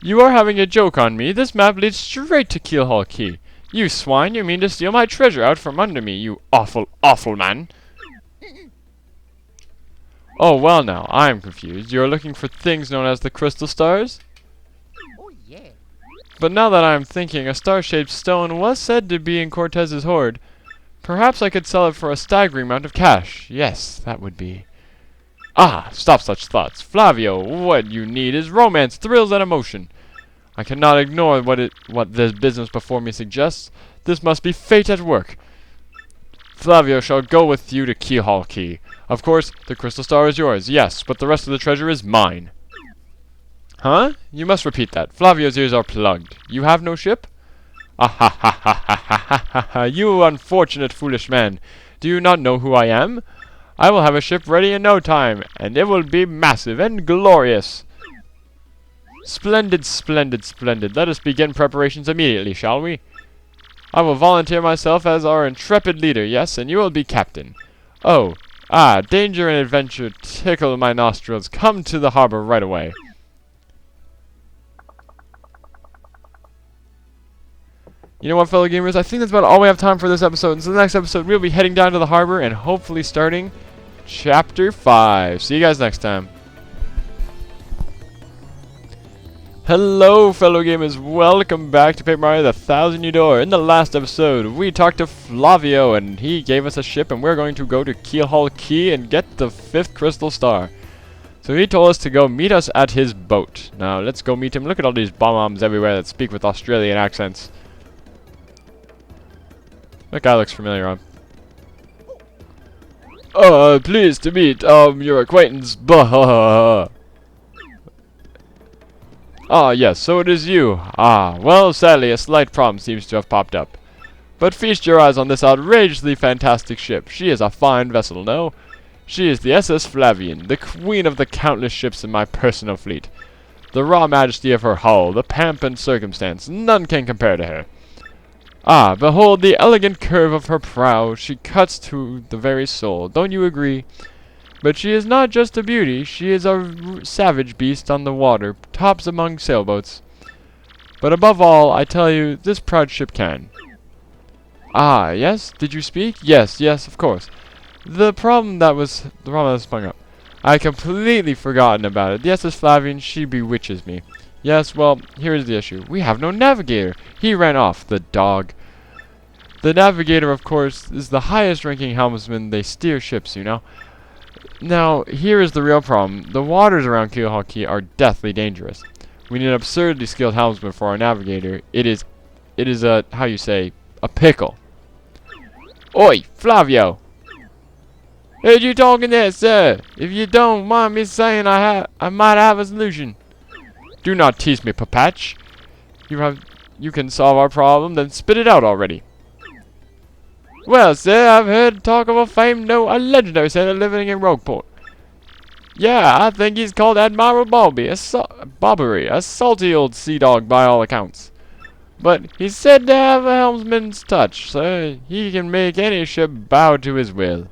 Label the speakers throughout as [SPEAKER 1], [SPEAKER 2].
[SPEAKER 1] You are having a joke on me. This map leads straight to Keelhaul Key. You swine, you mean to steal my treasure out from under me, you awful, awful man. Oh, well now, I'm confused. You're looking for things known as the crystal stars?
[SPEAKER 2] Oh, yeah.
[SPEAKER 1] But now that I'm thinking, a star-shaped stone was said to be in Cortez's hoard. Perhaps I could sell it for a staggering amount of cash. Yes, that would be... Ah, stop such thoughts. Flavio, what you need is romance, thrills, and emotion. I cannot ignore what this business before me suggests. This must be fate at work. Flavio shall go with you to Keelhaul Key. Of course, the crystal star is yours, yes, but the rest of the treasure is mine. Huh? You must repeat that. Flavio's ears are plugged. You have no ship? Ah ha ha ha ha ha ha ha! You unfortunate foolish man. Do you not know who I am? I will have a ship ready in no time, and it will be massive and glorious. Splendid, splendid, splendid. Let us begin preparations immediately, shall we? I will volunteer myself as our intrepid leader, yes, and you will be captain. Oh, danger and adventure tickle my nostrils. Come to the harbor right away. You know what, fellow gamers? I think that's about all we have time for this episode. And so the next episode, we'll be heading down to the harbor and hopefully starting Chapter 5. See you guys next time. Hello, fellow gamers. Welcome back to Paper Mario: The Thousand Year Door. In the last episode, we talked to Flavio, and he gave us a ship, and we're going to go to Keelhaul Key and get the 5th crystal star. So he told us to go meet us at his boat. Now, let's go meet him. Look at all these bombs everywhere that speak with Australian accents. That guy looks familiar, pleased to meet, your acquaintance, bah. Ah, yes, so it is you. Ah, well, sadly, a slight problem seems to have popped up. But feast your eyes on this outrageously fantastic ship. She is a fine vessel, no? She is the SS Flavian, the queen of the countless ships in my personal fleet. The raw majesty of her hull, the pomp and circumstance, none can compare to her. Ah, behold the elegant curve of her prow. She cuts to the very soul. Don't you agree? But she is not just a beauty. She is a savage beast on the water, tops among sailboats. But above all, I tell you, this proud ship can. Ah, yes? Did you speak? Yes, yes, of course. The problem that sprung up. I completely forgotten about it. The SS Flavian, she bewitches me. Yes, well, here is the issue. We have no navigator. He ran off, the dog. The navigator, of course, is the highest-ranking helmsman. They steer ships, you know. Now, here is the real problem. The waters around Keelhaul Key are deathly dangerous. We need an absurdly skilled helmsman for our navigator. It is a, how you say, a pickle. Oi, Flavio! Heard you talking there, sir. If you don't mind me saying, I might have a solution. Do not tease me, Papatch. You can solve our problem, then spit it out already. Well, sir, I've heard talk of a legendary sailor living in Rogueport. Yeah, I think he's called Admiral Bobbery, a salty old sea dog by all accounts. But he's said to have a helmsman's touch, sir. He can make any ship bow to his will.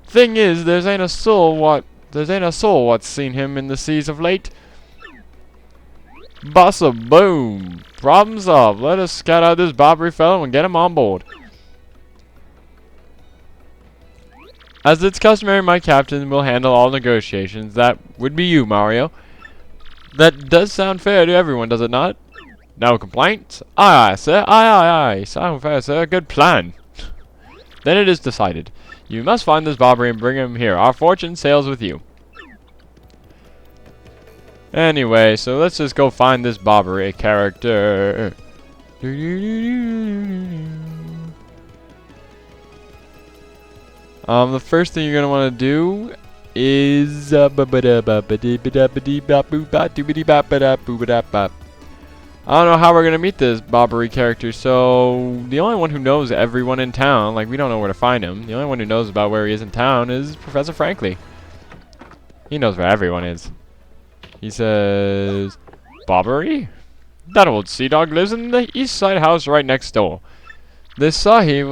[SPEAKER 1] Thing is, there ain't a soul what's seen him in the seas of late. Bossa boom! Problem solved. Let us scout out this Bobbery fellow and get him on board. As it's customary, my captain will handle all negotiations. That would be you, Mario. That does sound fair to everyone, does it not? No complaints? Aye, aye, sir. Aye, aye, aye. Sound fair, sir. Good plan. Then it is decided. You must find this Bobbery and bring him here. Our fortune sails with you. Anyway, so let's just go find this Bobbery character. The first thing you're gonna want to do is I don't know how we're gonna meet this Bobbery character. So the only one who knows everyone in town, like we don't know where to find him. The only one who knows about where he is in town is Professor Franklin. He knows where everyone is. He says, Bobbery? That old sea dog lives in the east side house right next door. They say he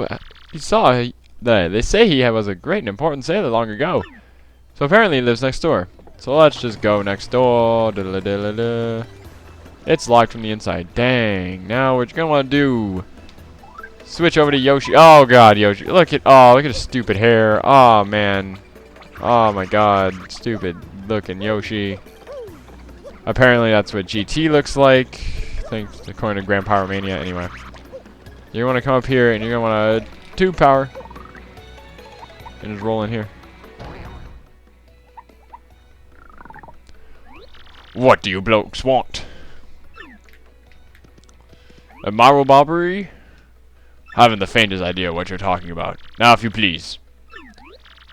[SPEAKER 1] was a great and important sailor long ago. So apparently he lives next door. So let's just go next door. It's locked from the inside. Dang. Now what you're gonna want to do? Switch over to Yoshi. Oh god, Yoshi. Look at his stupid hair. Oh man. Oh my god. Stupid looking Yoshi. Apparently that's what GT looks like. Thanks according to Grand Power Mania. Anyway. You want to come up here and you're gonna want to tube power. And just roll in here. What do you blokes want? Admiral Bobbery? Haven't the faintest idea what you're talking about. Now, if you please.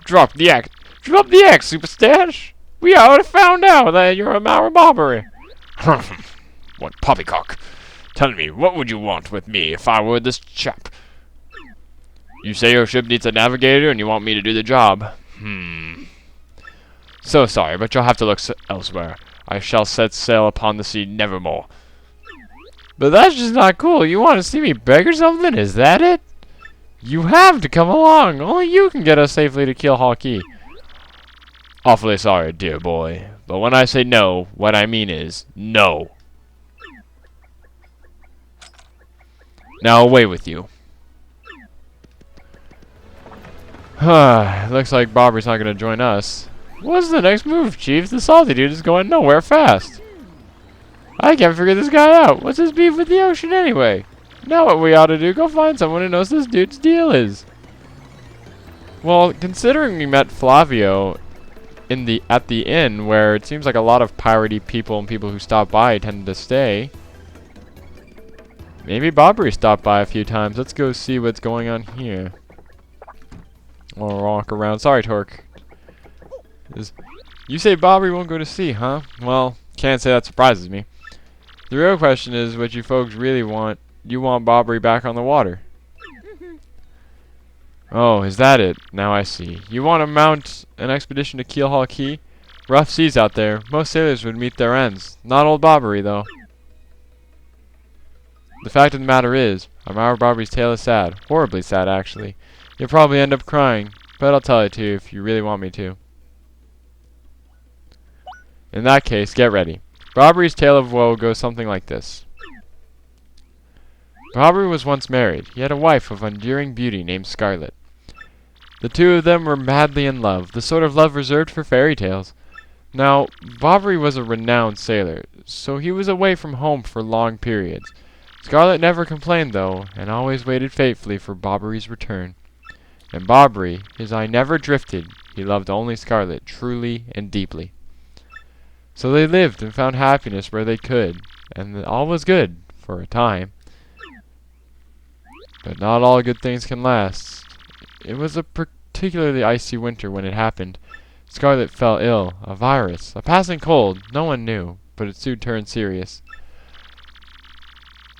[SPEAKER 1] Drop the axe. Drop the axe, Superstash. We already found out that you're Admiral Bobbery. What poppycock. Tell me, what would you want with me if I were this chap? You say your ship needs a navigator and you want me to do the job. So sorry, but you'll have to look elsewhere. I shall set sail upon the sea nevermore. But that's just not cool. You want to see me beg or something? Is that it? You have to come along. Only you can get us safely to Keelhaul Key. Awfully sorry, dear boy. But when I say no, what I mean is no. Now away with you. Looks like Bobbery's not going to join us. What's the next move, Chief? The salty dude is going nowhere fast. I can't figure this guy out. What's his beef with the ocean anyway? Now what we ought to do, go find someone who knows this dude's deal is. Well, considering we met Flavio at the inn, where it seems like a lot of piratey people and people who stop by tend to stay. Maybe Bobbery stopped by a few times. Let's go see what's going on here. We'll walk around. Sorry, Torque. You say Bobbery won't go to sea, huh? Well, can't say that surprises me. The real question is what you folks really want. You want Bobbery back on the water. Oh, is that it? Now I see. You want to mount an expedition to Keelhaul Key? Rough seas out there. Most sailors would meet their ends. Not old Bobbery, though. The fact of the matter is, Admiral Bobbery's tale is sad. Horribly sad, actually. You'll probably end up crying, but I'll tell it to you if you really want me to. In that case, get ready. Bobbery's tale of woe goes something like this. Bobbery was once married. He had a wife of enduring beauty named Scarlet. The two of them were madly in love, the sort of love reserved for fairy tales. Now, Bobbery was a renowned sailor, so he was away from home for long periods. Scarlet never complained, though, and always waited faithfully for Bobbery's return. And Bobbery, his eye never drifted. He loved only Scarlet, truly and deeply. So they lived and found happiness where they could, and all was good, for a time. But not all good things can last. It was a particularly icy winter when it happened. Scarlet fell ill, a virus, a passing cold, no one knew, but it soon turned serious.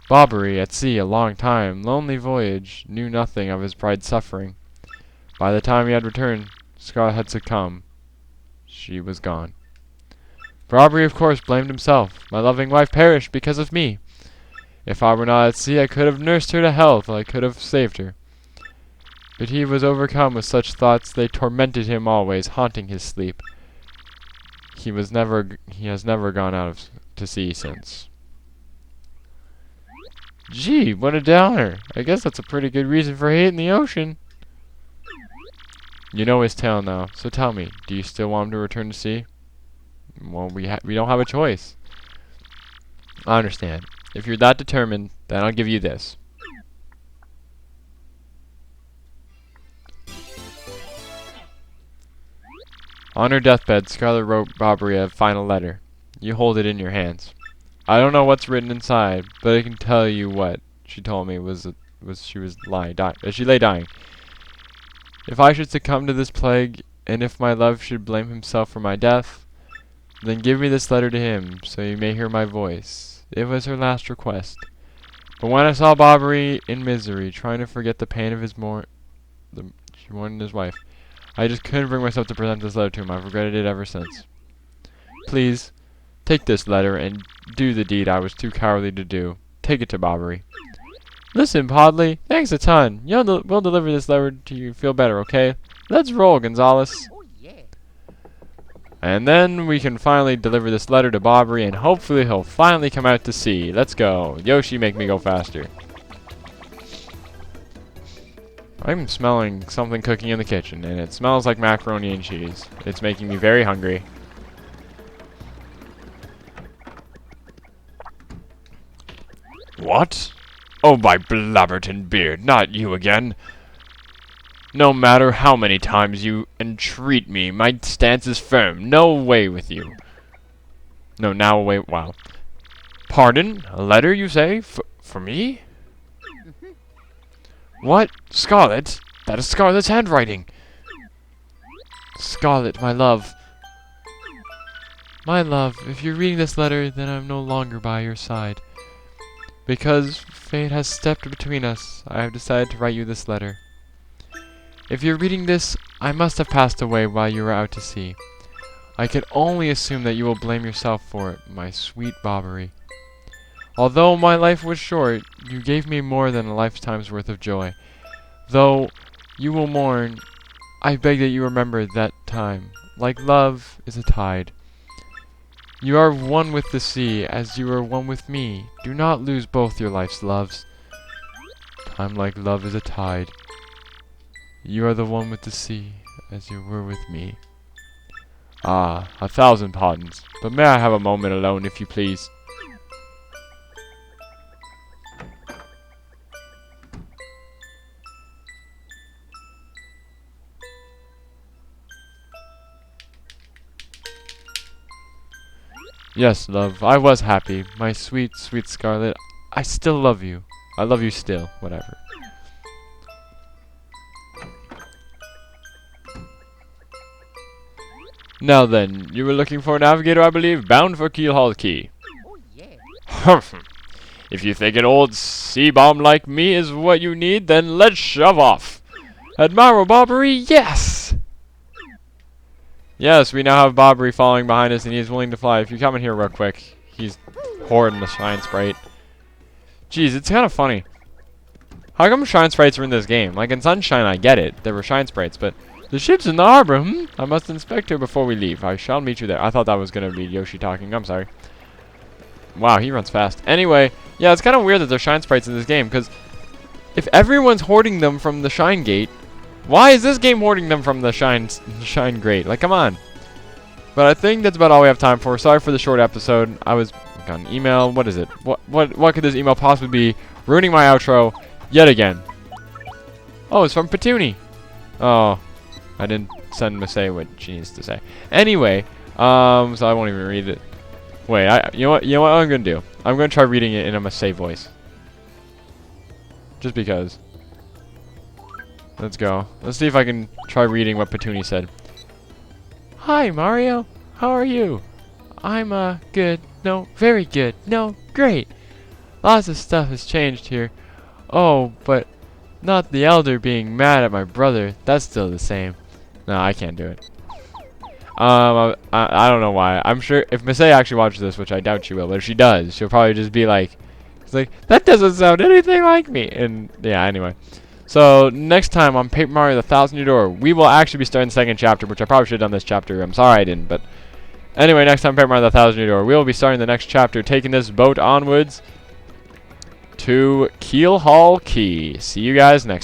[SPEAKER 1] Bobbery, at sea a long time, lonely voyage, knew nothing of his bride's suffering. By the time he had returned, Scarlet had succumbed. She was gone. Bobbery, of course, blamed himself. My loving wife perished because of me. If I were not at sea, I could have nursed her to health, I could have saved her. But he was overcome with such thoughts, they tormented him always, haunting his sleep. He has never gone out to sea since. Gee, what a downer. I guess that's a pretty good reason for hating the ocean. You know his tale now, so tell me, do you still want him to return to sea? Well, we don't have a choice. I understand. If you're that determined, then I'll give you this. On her deathbed, Scarlet wrote Bobbery a final letter. You hold it in your hands. I don't know what's written inside, but I can tell you what she told me she lay dying. If I should succumb to this plague, and if my love should blame himself for my death, then give me this letter to him, so you may hear my voice. It was her last request. But when I saw Bobbery in misery, trying to forget the pain of his she mourned his wife, I just couldn't bring myself to present this letter to him. I've regretted it ever since. Please, take this letter and do the deed I was too cowardly to do. Take it to Bobbery. Listen, Podley, thanks a ton. We'll deliver this letter to you feel better, okay? Let's roll, Gonzales.
[SPEAKER 2] Oh, yeah.
[SPEAKER 1] And then we can finally deliver this letter to Bobbery, and hopefully he'll finally come out to sea. Let's go. Yoshi, make me go faster. I'm smelling something cooking in the kitchen, and it smells like macaroni and cheese. It's making me very hungry. What? Oh, my Blabberton beard, not you again. No matter how many times you entreat me, my stance is firm. No way with you. No, now away. Wow. Pardon? A letter, you say? For me? What? Scarlet? That is Scarlet's handwriting. Scarlet, my love. My love, if you're reading this letter, then I'm no longer by your side. Because fate has stepped between us, I have decided to write you this letter. If you're reading this, I must have passed away while you were out to sea. I can only assume that you will blame yourself for it, my sweet Bobbery. Although my life was short, you gave me more than a lifetime's worth of joy. Though you will mourn, I beg that you remember that time. Like love is a tide. You are one with the sea, as you are one with me. Do not lose both your life's loves. Time like love is a tide. You are the one with the sea, as you were with me. Ah, 1,000 pardons. But may I have a moment alone, if you please? Yes, love, I was happy. My sweet, sweet Scarlet. I still love you. I love you still. Whatever. Now then, you were looking for a navigator, I believe, bound for Keelhaul Key.
[SPEAKER 2] Oh, yeah.
[SPEAKER 1] Humph. If you think an old sea bomb like me is what you need, then let's shove off. Admiral Bobbery, yes! Yes, we now have Bobbery following behind us, and he's willing to fly. If you come in here real quick, he's hoarding the Shine Sprite. Jeez, it's kind of funny. How come Shine Sprites are in this game? Like in Sunshine, I get it. There were Shine Sprites, but the ship's in the harbor. I must inspect her before we leave. I shall meet you there. I thought that was going to be Yoshi talking. I'm sorry. Wow, he runs fast. Anyway, yeah, it's kind of weird that there's Shine Sprites in this game, because if everyone's hoarding them from the Shine Gate, why is this game hoarding them from the Shine Grate? Like, come on. But I think that's about all we have time for. Sorry for the short episode. I was got an email. What is it? What could this email possibly be? Ruining my outro yet again. Oh, it's from Petunie. Oh, I didn't send Masay what she needs to say. Anyway, so I won't even read it. Wait, you know what I'm gonna do? I'm gonna try reading it in a Masay voice. Just because. Let's go. Let's see if I can try reading what Petunie said. Hi, Mario. How are you? I'm, good. No, very good. No, great. Lots of stuff has changed here. Oh, but not the elder being mad at my brother. That's still the same. No, I can't do it. I don't know why. I'm sure if Masay actually watches this, which I doubt she will, but if she does, she'll probably just be like, it's like, that doesn't sound anything like me. And, yeah, anyway. So, next time on Paper Mario the 1,000-Year Door, we will actually be starting the second chapter, which I probably should have done this chapter. I'm sorry I didn't, but anyway, next time Paper Mario the 1,000-Year Door, we will be starting the next chapter, taking this boat onwards to Keelhaul Key. See you guys next time.